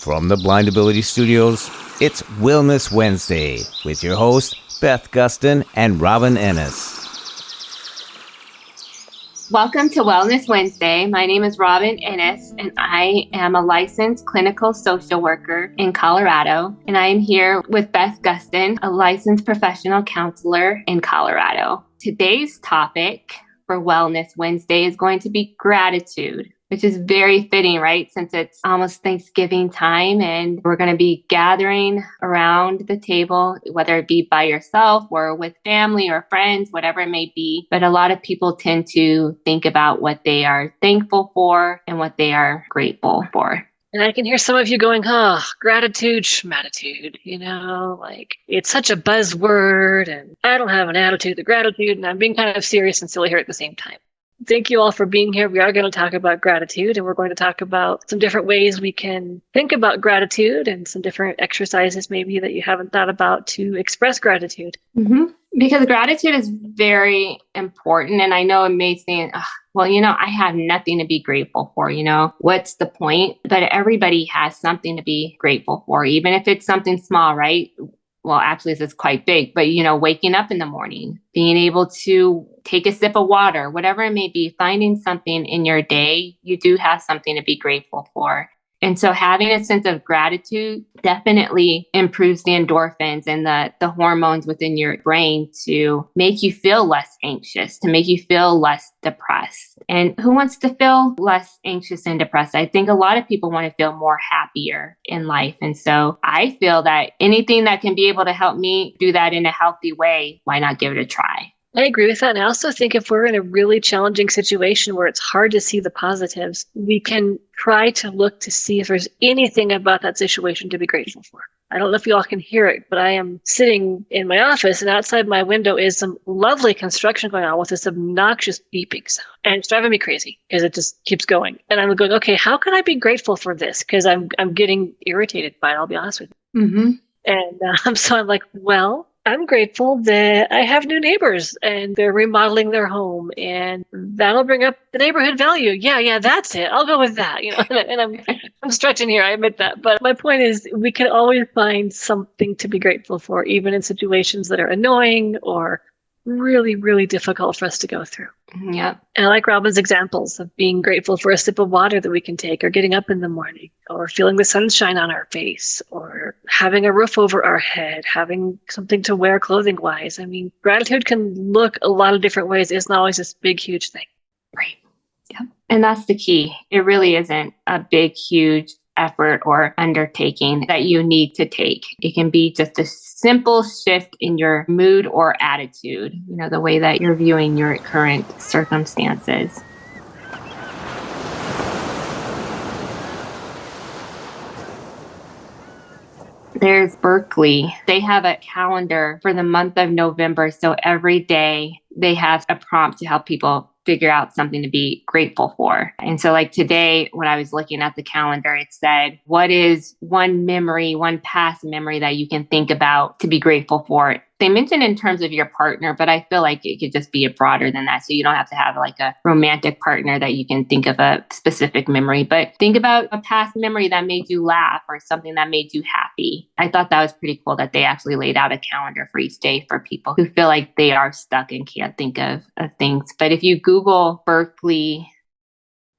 From the Blind Ability Studios, it's Wellness Wednesday with your hosts, Beth Gustin and Robin Ennis. Welcome to Wellness Wednesday. My name is Robin Ennis, and I am a licensed clinical social worker in Colorado. And I am here with Beth Gustin, a licensed professional counselor in Colorado. Today's topic for Wellness Wednesday is going to be gratitude, which is very fitting, right? Since it's almost Thanksgiving time and we're going to be gathering around the table, whether it be by yourself or with family or friends, whatever it may be. But a lot of people tend to think about what they are thankful for and what they are grateful for. And I can hear some of you going, gratitude, schmatitude, like it's such a buzzword and I don't have an attitude of gratitude and I'm being kind of serious and silly here at the same time. Thank you all for being here. We are going to talk about gratitude and we're going to talk about some different ways we can think about gratitude and some different exercises maybe that you haven't thought about to express gratitude. Mm-hmm. Because gratitude is very important. And I know it may seem, I have nothing to be grateful for, what's the point? But everybody has something to be grateful for, even if it's something small, right? Well, actually, this is quite big, but, waking up in the morning, being able to take a sip of water, whatever it may be, finding something in your day, you do have something to be grateful for. And so having a sense of gratitude definitely improves the endorphins and the hormones within your brain to make you feel less anxious, to make you feel less depressed. And who wants to feel less anxious and depressed? I think a lot of people want to feel more happier in life. And so I feel that anything that can be able to help me do that in a healthy way, why not give it a try? I agree with that. And I also think if we're in a really challenging situation where it's hard to see the positives, we can try to look to see if there's anything about that situation to be grateful for. I don't know if you all can hear it, but I am sitting in my office and outside my window is some lovely construction going on with this obnoxious beeping sound. And it's driving me crazy because it just keeps going. And I'm going, okay, how can I be grateful for this? Because I'm getting irritated by it, I'll be honest with you. Mm-hmm. And so I'm like, well, I'm grateful that I have new neighbors and they're remodeling their home and that'll bring up the neighborhood value. Yeah, that's it. I'll go with that. And I'm stretching here. I admit that. But my point is we can always find something to be grateful for, even in situations that are annoying or really, really difficult for us to go through. Yep. And I like Robin's examples of being grateful for a sip of water that we can take or getting up in the morning or feeling the sunshine on our face or having a roof over our head, having something to wear clothing wise. I mean, gratitude can look a lot of different ways. It's not always this big, huge thing. Right. Yep. And that's the key. It really isn't a big, huge effort or undertaking that you need to take. It can be just a simple shift in your mood or attitude, the way that you're viewing your current circumstances. There's Berkeley. They have a calendar for the month of November. So every day they have a prompt to help people figure out something to be grateful for. And so like today, when I was looking at the calendar, it said, what is one past memory that you can think about to be grateful for? They mentioned in terms of your partner, but I feel like it could just be broader than that. So you don't have to have like a romantic partner that you can think of a specific memory, but think about a past memory that made you laugh or something that made you happy. I thought that was pretty cool that they actually laid out a calendar for each day for people who feel like they are stuck and can't think of things. But if you Google Berkeley,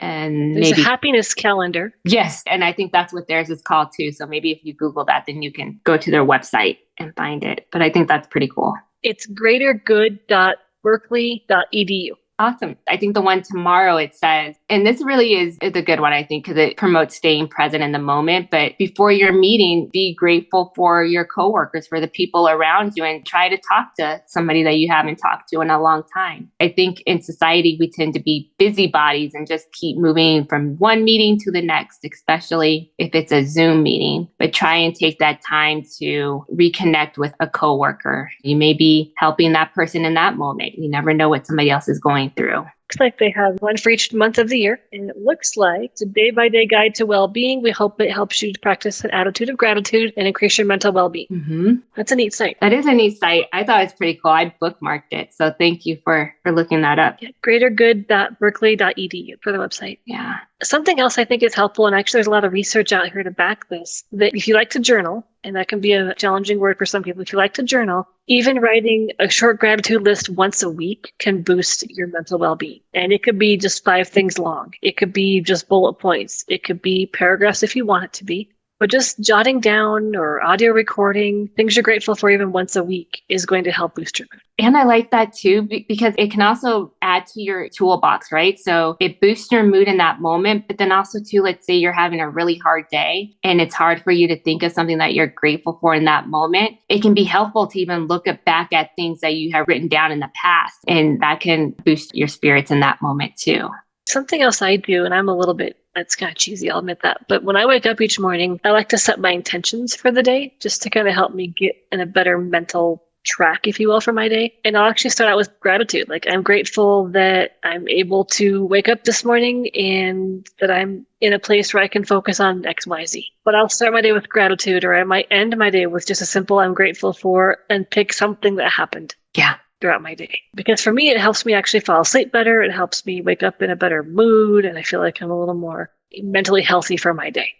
and there's maybe a happiness calendar. Yes. And I think that's what theirs is called too. So maybe if you Google that, then you can go to their website and find it. But I think that's pretty cool. It's greatergood.berkeley.edu. Awesome. I think the one tomorrow it says, and this really is a good one, I think, because it promotes staying present in the moment. But before your meeting, be grateful for your coworkers, for the people around you, and try to talk to somebody that you haven't talked to in a long time. I think in society, we tend to be busybodies and just keep moving from one meeting to the next, especially if it's a Zoom meeting. But try and take that time to reconnect with a coworker. You may be helping that person in that moment. You never know what somebody else is going through. looks like they have one for each month of the year. And it looks like it's a day-by-day guide to well-being. We hope it helps you to practice an attitude of gratitude and increase your mental well-being. Mm-hmm. That's a neat site. That is a neat site. I thought it was pretty cool. I bookmarked it. So thank you for looking that up. Yeah, greatergood.berkeley.edu for the website. Yeah. Something else I think is helpful, and actually there's a lot of research out here to back this, that if you like to journal, and that can be a challenging word for some people, if you like to journal, even writing a short gratitude list once a week can boost your mental well-being. And it could be just 5 things long. It could be just bullet points. It could be paragraphs if you want it to be. But just jotting down or audio recording things you're grateful for even once a week is going to help boost your mood. And I like that too, because it can also add to your toolbox, right? So it boosts your mood in that moment, but then also too, let's say you're having a really hard day and it's hard for you to think of something that you're grateful for in that moment. It can be helpful to even look back at things that you have written down in the past, and that can boost your spirits in that moment too. Something else I do, and I'm a little bit, it's kind of cheesy, I'll admit that. But when I wake up each morning, I like to set my intentions for the day just to kind of help me get in a better mental track, if you will, for my day. And I'll actually start out with gratitude. Like, I'm grateful that I'm able to wake up this morning and that I'm in a place where I can focus on X, Y, Z. But I'll start my day with gratitude, or I might end my day with just a simple I'm grateful for, and pick something that happened. Yeah. Throughout my day. Because for me, it helps me actually fall asleep better. It helps me wake up in a better mood, and I feel like I'm a little more mentally healthy for my day.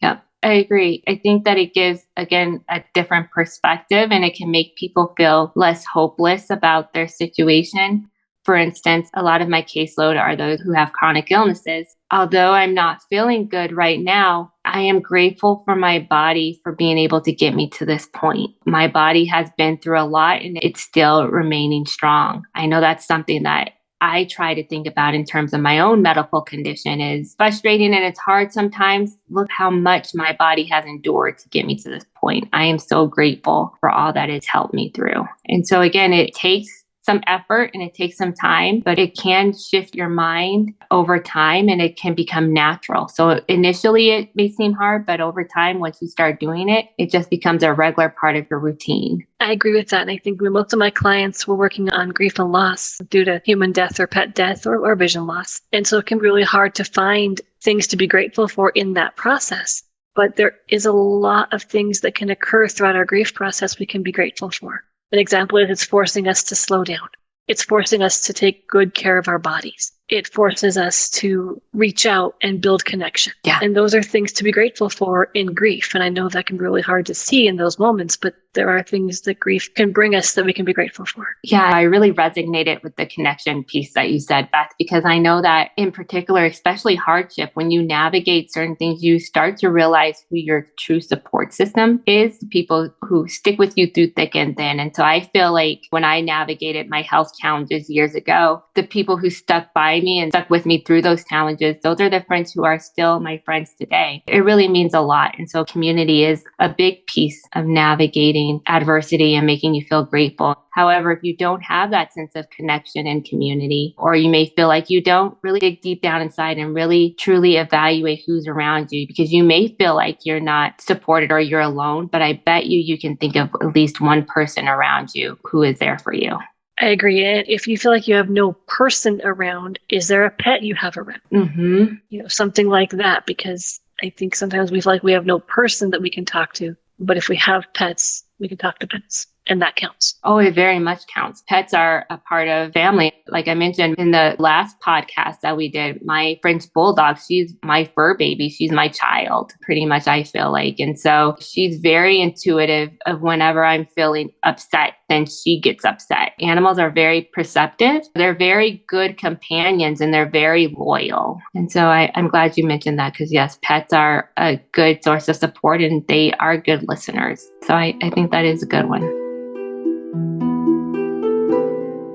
Yeah, I agree. I think that it gives, again, a different perspective, and it can make people feel less hopeless about their situation. For instance, a lot of my caseload are those who have chronic illnesses. Although I'm not feeling good right now, I am grateful for my body for being able to get me to this point. My body has been through a lot and it's still remaining strong. I know that's something that I try to think about in terms of my own medical condition. Is frustrating and it's hard sometimes. Look how much my body has endured to get me to this point. I am so grateful for all that it's helped me through. And so again, it takes some effort and it takes some time, but it can shift your mind over time and it can become natural. So initially it may seem hard, but over time, once you start doing it, it just becomes a regular part of your routine. I agree with that. And I think most of my clients were working on grief and loss due to human death or pet death or vision loss. And so it can be really hard to find things to be grateful for in that process. But there is a lot of things that can occur throughout our grief process we can be grateful for. An example is it's forcing us to slow down. It's forcing us to take good care of our bodies. It forces us to reach out and build connection. Yeah. And those are things to be grateful for in grief. And I know that can be really hard to see in those moments, but there are things that grief can bring us that we can be grateful for. Yeah, I really resonated with the connection piece that you said, Beth, because I know that in particular, especially hardship, when you navigate certain things, you start to realize who your true support system is, the people who stick with you through thick and thin. And so I feel like when I navigated my health challenges years ago, the people who stuck by me and stuck with me through those challenges, those are the friends who are still my friends today. It really means a lot. And so community is a big piece of navigating adversity and making you feel grateful. However, if you don't have that sense of connection and community, or you may feel like you don't really dig deep down inside and really truly evaluate who's around you, because you may feel like you're not supported or you're alone, but I bet you can think of at least one person around you who is there for you. I agree. And if you feel like you have no person around, is there a pet you have around? Mm-hmm. Something like that, because I think sometimes we feel like we have no person that we can talk to. But if we have pets, we can talk to pets. And that counts. Oh, it very much counts. Pets are a part of family. Like I mentioned in the last podcast that we did, my French bulldog, she's my fur baby. She's my child, pretty much, I feel like. And so she's very intuitive of whenever I'm feeling upset, then she gets upset. Animals are very perceptive. They're very good companions and they're very loyal. And so I'm glad you mentioned that because yes, pets are a good source of support and they are good listeners. So I think that is a good one.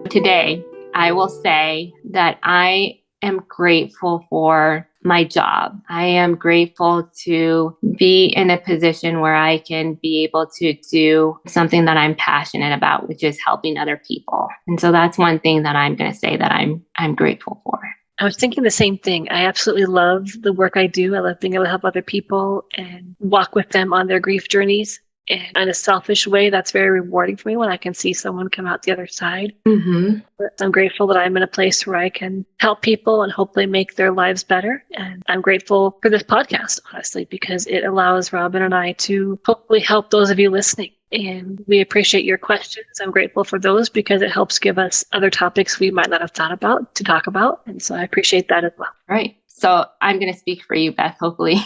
Today, I will say that I am grateful for my job. I am grateful to be in a position where I can be able to do something that I'm passionate about, which is helping other people. And so that's one thing that I'm going to say that I'm grateful for. I was thinking the same thing. I absolutely love the work I do. I love being able to help other people and walk with them on their grief journeys. And in a selfish way, that's very rewarding for me when I can see someone come out the other side. Mm-hmm. But I'm grateful that I'm in a place where I can help people and hopefully make their lives better. And I'm grateful for this podcast, honestly, because it allows Robin and I to hopefully help those of you listening. And we appreciate your questions. I'm grateful for those because it helps give us other topics we might not have thought about to talk about. And so I appreciate that as well. Right. So I'm going to speak for you, Beth. Hopefully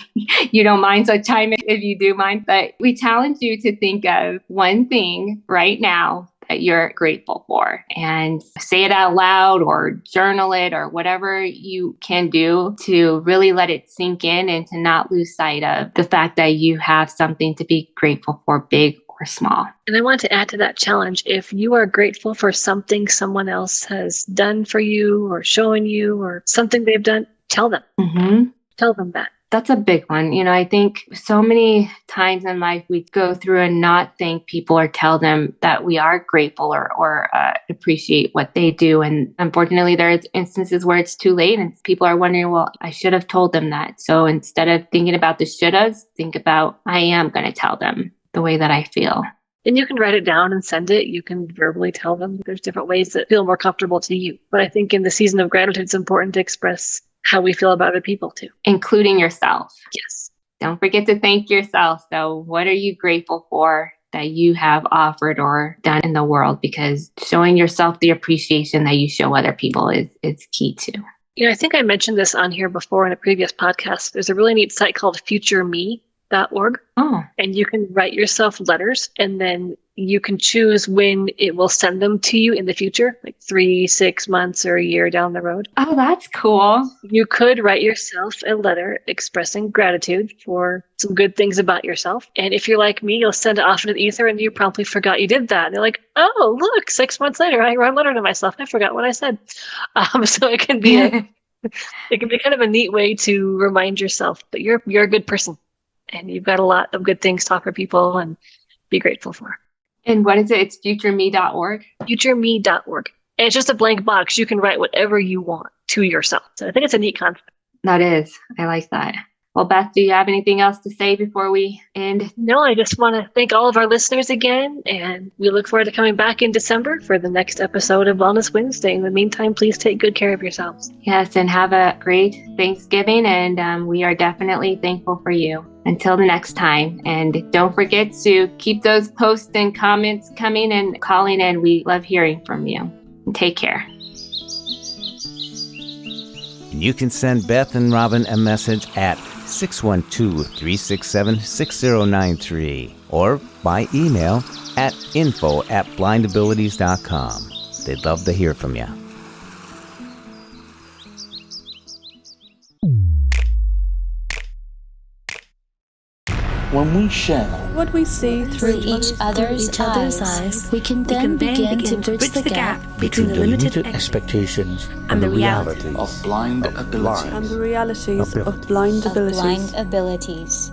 you don't mind. So chime in if you do mind. But we challenge you to think of one thing right now that you're grateful for and say it out loud or journal it or whatever you can do to really let it sink in and to not lose sight of the fact that you have something to be grateful for, big or small. And I want to add to that challenge. If you are grateful for something someone else has done for you or shown you or something they've done, tell them. Mm-hmm. Tell them that. That's a big one. I think so many times in life we go through and not thank people or tell them that we are grateful or appreciate what they do. And unfortunately, there's instances where it's too late and people are wondering, well, I should have told them that. So instead of thinking about the shouldas, think about, I am going to tell them the way that I feel. And you can write it down and send it. You can verbally tell them. There's different ways that feel more comfortable to you. But I think in the season of gratitude, it's important to express how we feel about other people too. Including yourself. Yes. Don't forget to thank yourself. So what are you grateful for that you have offered or done in the world? Because showing yourself the appreciation that you show other people is key too. I think I mentioned this on here before in a previous podcast. There's a really neat site called futureme.org. Oh. And you can write yourself letters and then you can choose when it will send them to you in the future, like 3, 6 months or a year down the road. Oh, that's cool. You could write yourself a letter expressing gratitude for some good things about yourself. And if you're like me, you'll send it off into the ether and you promptly forgot you did that. And they're like, oh, look, 6 months later, I wrote a letter to myself. I forgot what I said. So it can be it can be kind of a neat way to remind yourself that you're a good person and you've got a lot of good things to offer people and be grateful for. And what is it? It's futureme.org? Futureme.org. And it's just a blank box. You can write whatever you want to yourself. So I think it's a neat concept. That is. I like that. Well, Beth, do you have anything else to say before we end? No, I just want to thank all of our listeners again. And we look forward to coming back in December for the next episode of Wellness Wednesday. In the meantime, please take good care of yourselves. Yes, and have a great Thanksgiving. And we are definitely thankful for you. Until the next time. And don't forget to keep those posts and comments coming and calling in. We love hearing from you. And take care. You can send Beth and Robin a message at 612-367-6093 or by email at info@blindabilities.com. They'd love to hear from you. When we share what we see through each other's eyes, we can then begin to bridge the gap between the limited expectations and the reality of blind abilities.